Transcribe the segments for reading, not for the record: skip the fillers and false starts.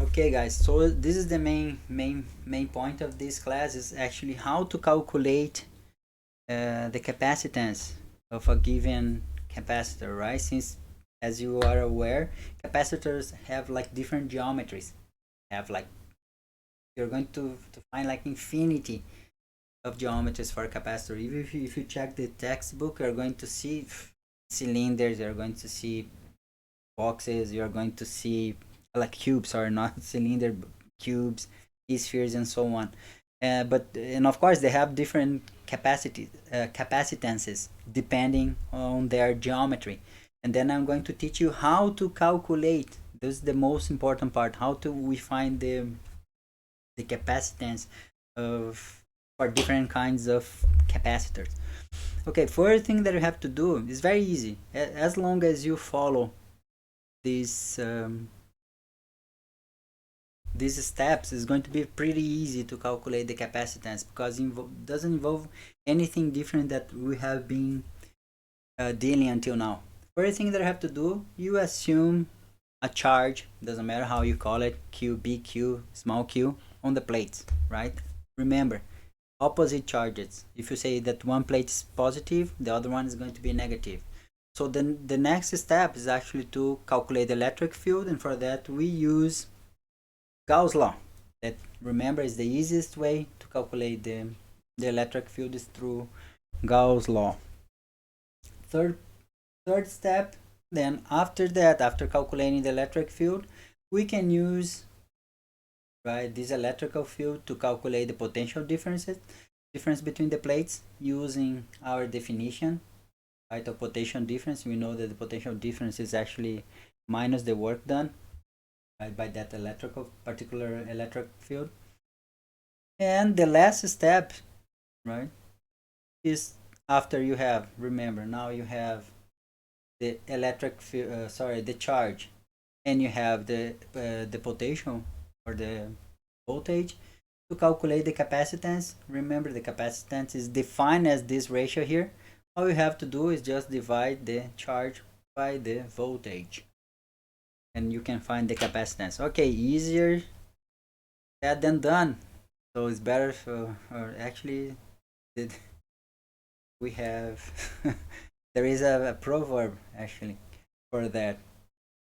Okay guys, so this is the main point of this class is actually how to calculate the capacitance of a given capacitor, right? Since as you are aware, capacitors have like different geometries. Have like you're going to find like infinity of geometries for a capacitor. Even if you check the textbook, you're going to see cylinders, you're going to see boxes, you're going to see like cubes or not cylinder cubes, spheres and so on. But and of course they have different capacitances depending on their geometry. And then I'm going to teach you how to calculate. This is the most important part. How to we find the capacitance of for different kinds of capacitors. Okay, first thing that you have to do is very easy. As long as you follow these these steps, is going to be pretty easy to calculate the capacitance because it doesn't involve anything different that we have been dealing until now. First thing that I have to do, you assume a charge, doesn't matter how you call it, q, big q, small q, on the plates, right? Remember, opposite charges. If you say that one plate is positive, the other one is going to be negative. So then the next step is actually to calculate the electric field, and for that we use Gauss law. That, remember, is the easiest way to calculate the electric field is through Gauss law. Third step, then after that, after calculating the electric field, we can use, right, this electrical field to calculate the potential difference between the plates using our definition, right, of potential difference. We know that the potential difference is actually minus the work done, right, by that particular electric field. And the last step, right, is after you have, remember, now you have the the charge, and you have the potential or the voltage. To calculate the capacitance, remember the capacitance is defined as this ratio here. All you have to do is just divide the charge by the voltage, and you can find the capacitance. Okay, easier said than done. So it's better for, or actually, we have there is a proverb actually for that.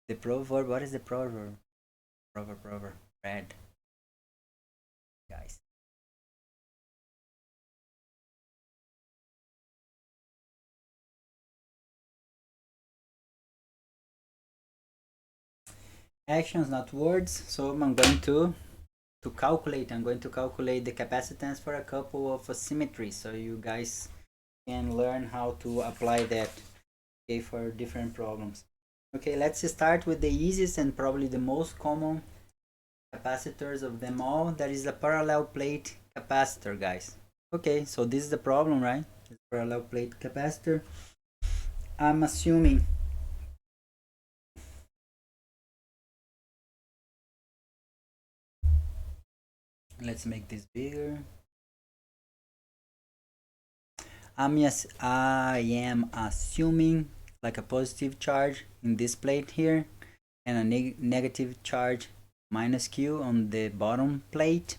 The proverb, what is the proverb? Proverb, Red, guys. Actions, not words. So I'm going to calculate. I'm going to calculate the capacitance for a couple of symmetries, so you guys can learn how to apply that, okay, for different problems. Okay, let's start with the easiest and probably the most common capacitors of them all. That is a parallel plate capacitor, guys. Okay, so this is the problem, right? This parallel plate capacitor. I'm assuming let's make this bigger. I am assuming like a positive charge in this plate here and a negative charge minus Q on the bottom plate.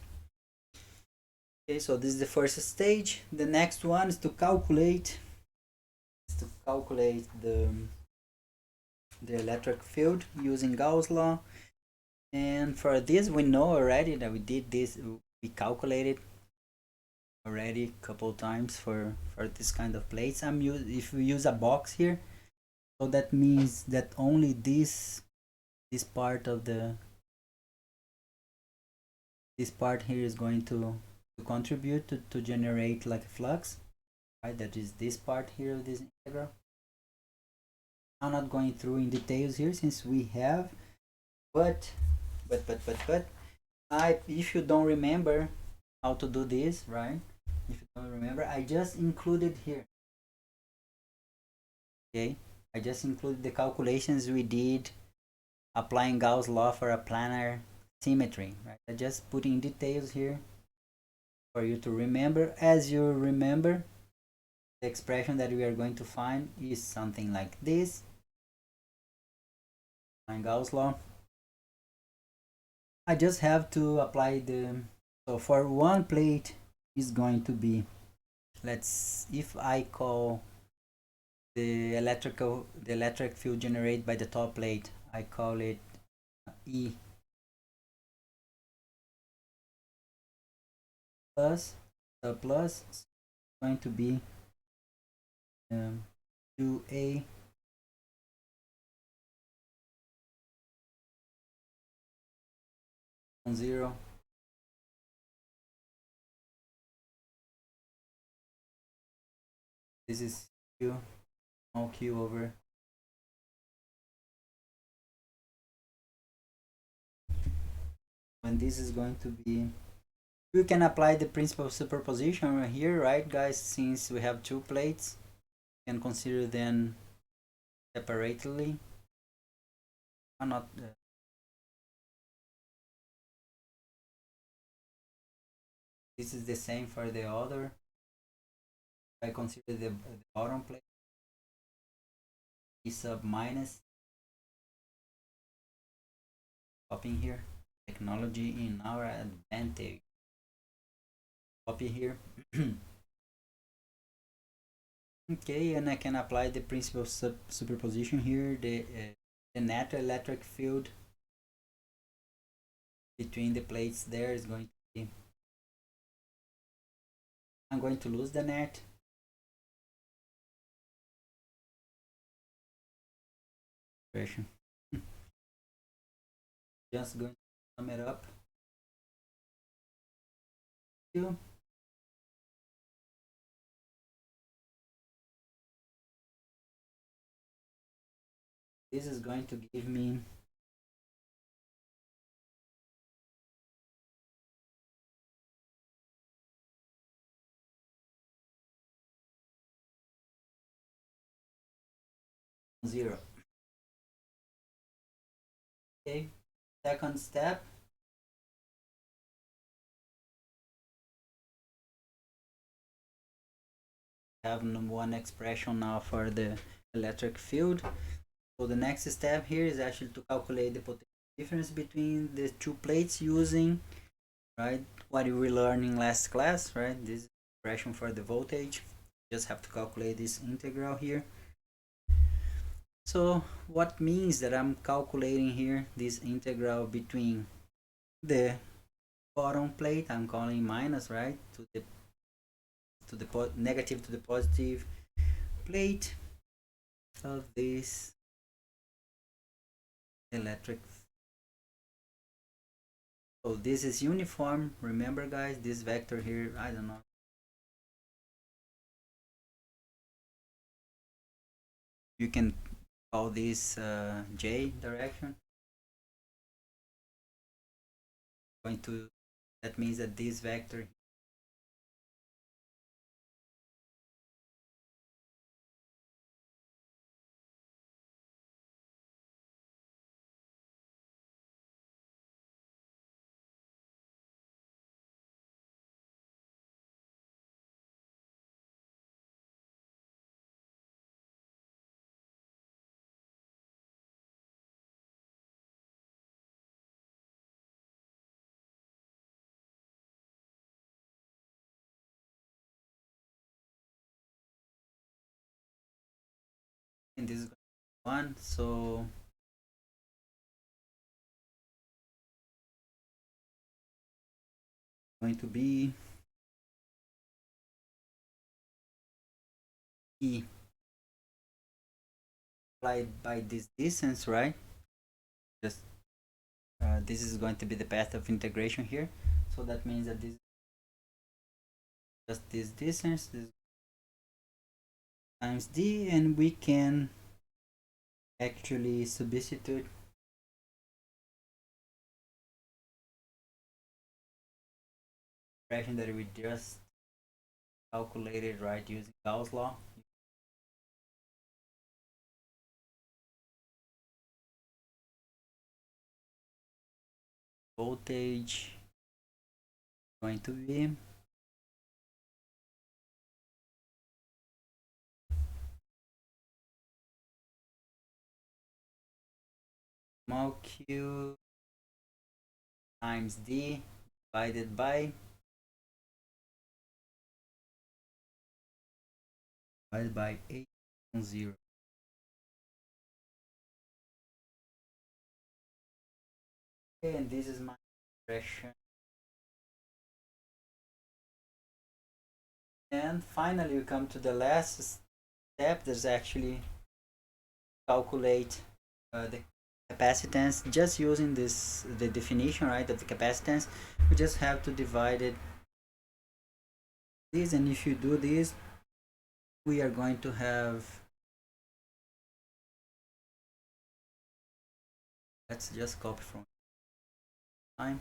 Okay, so this is the first stage. The next one is to calculate the electric field using Gauss law. And for this, we know already that we did this. We calculated already a couple times for this kind of plates. If we use a box here, so that means that only this part of this part here is going to contribute to generate like a flux, right? That is this part here of this integral. I'm not going through in details here since we have, but if you don't remember how to do this, right? If you don't remember, I just included here. Okay, I just included the calculations we did applying Gauss law for a planar symmetry, right? I just put in details here for you to remember. As you remember, the expression that we are going to find is something like this. Gauss law. I just have to apply the, so for one plate is going to be, let's, if I call the electric field generated by the top plate, I call it E plus, the plus is going to be 2A on 0. This is Q, small q over, when this is going to be, you can apply the principle of superposition right here, right guys? Since we have two plates, you can consider them separately. Or not. This is the same for the other. I consider the bottom plate E sub minus. Copying here. Technology in our advantage. Copy here. Okay, and I can apply the principle of superposition here. The net electric field between the plates there is going to be, I'm going to lose the net. Just going to sum it up. This is going to give me zero. Okay, second step. Have one expression now for the electric field. So the next step here is actually to calculate the potential difference between the two plates using, right, what we learned in last class, right? This expression for the voltage. Just have to calculate this integral here. So what means that I'm calculating here this integral between the bottom plate, I'm calling minus, right, to the negative to the positive plate of this electric. So this is uniform. Remember guys, this vector here, I don't know, you can call this J direction. Going to, that means that this vector and this is one, so going to be E applied by this distance, right? Just this is going to be the path of integration here. So that means that this, just this distance, this times D, and we can actually substitute expression that we just calculated, right, using Gauss law. Voltage going to be small q times d divided by 8 on 0. Okay, and this is my expression. And finally, we come to the last step. There's actually calculate the capacitance just using the definition, right, of the capacitance. We just have to divide it this, and if you do this, we are going to have, let's just copy from time.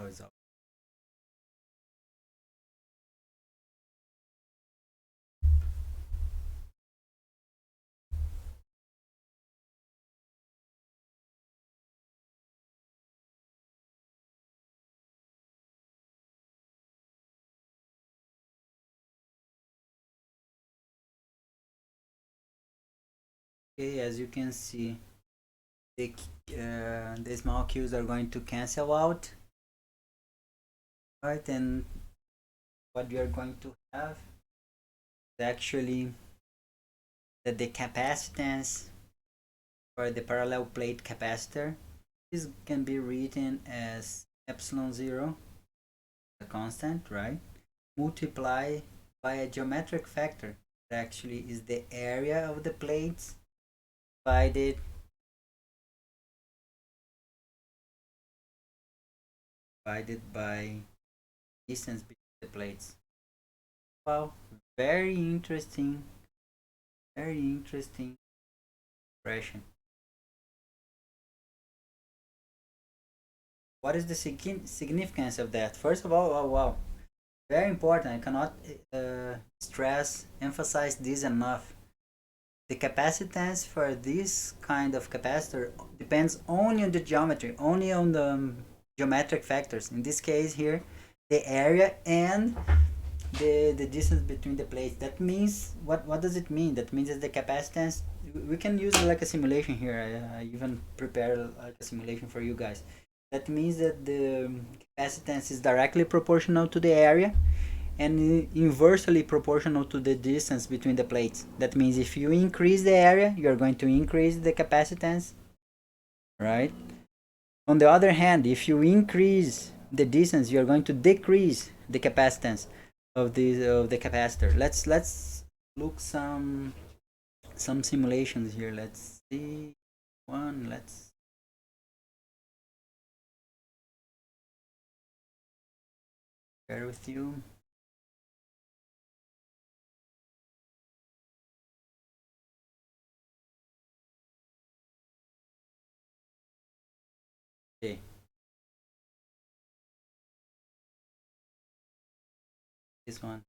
Oh, it's up. Okay, as you can see, the small q's are going to cancel out, right? And what we are going to have is actually that the capacitance for the parallel plate capacitor is can be written as epsilon 0, a constant, right? Multiply by a geometric factor that actually is the area of the plates divided by distance between the plates. Wow, very interesting expression. What is the significance of that? First of all, oh wow, very important. I cannot emphasize this enough. The capacitance for this kind of capacitor depends only on the geometry, only on the geometric factors. In this case here, the area and the distance between the plates. That means, what does it mean? That means that the capacitance, we can use like a simulation here. I even prepare like a simulation for you guys. That means that the capacitance is directly proportional to the area and inversely proportional to the distance between the plates. That means if you increase the area, you're going to increase the capacitance, right? On the other hand, if you increase the distance, you're going to decrease the capacitance of the capacitor. Let's look some simulations here. Let's see one. Let's share with you. Okay. This one.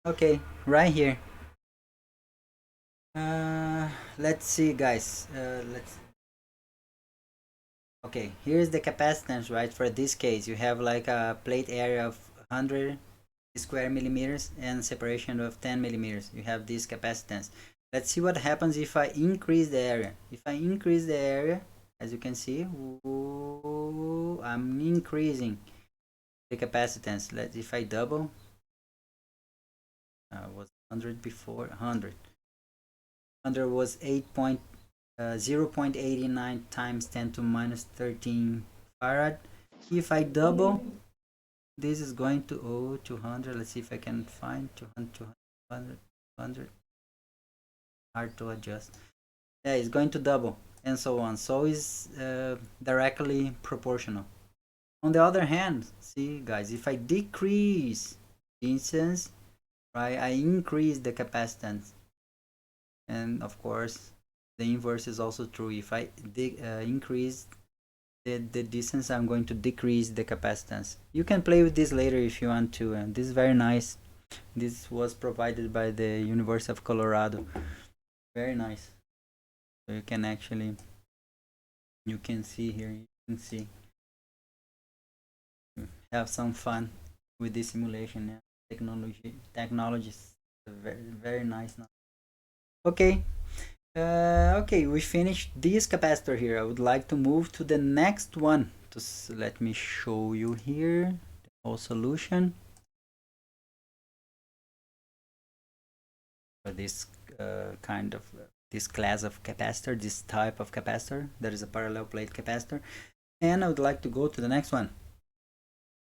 Okay, right here. Let's see, guys. Let's. Okay, here's the capacitance, right? For this case, you have like a plate area of 100 square millimeters and separation of 10 millimeters. You have this capacitance. Let's see what happens if I increase the area. If I increase the area, as you can see, I'm increasing the capacitance. If I double, was 100 before, 100. 100 was 0.89 times 10 to minus 13 farad. If I double, this is going to 200. Let's see if I can find 200, 200. Hard to adjust. Yeah, it's going to double and so on. So it's directly proportional. On the other hand, see guys, if I decrease distance, right, I increase the capacitance. And of course, the inverse is also true. If I increase the distance, I'm going to decrease the capacitance. You can play with this later if you want to, and this is very nice. This was provided by the University of Colorado. Very nice. So you can actually, you can see here, you can see, have some fun with this simulation. Yeah. Technologies, very nice now. Okay. Okay, we finished this capacitor here. I would like to move to the next one. Just let me show you here the whole solution for this kind of this class of capacitor, this type of capacitor. That is a parallel plate capacitor. And I would like to go to the next one.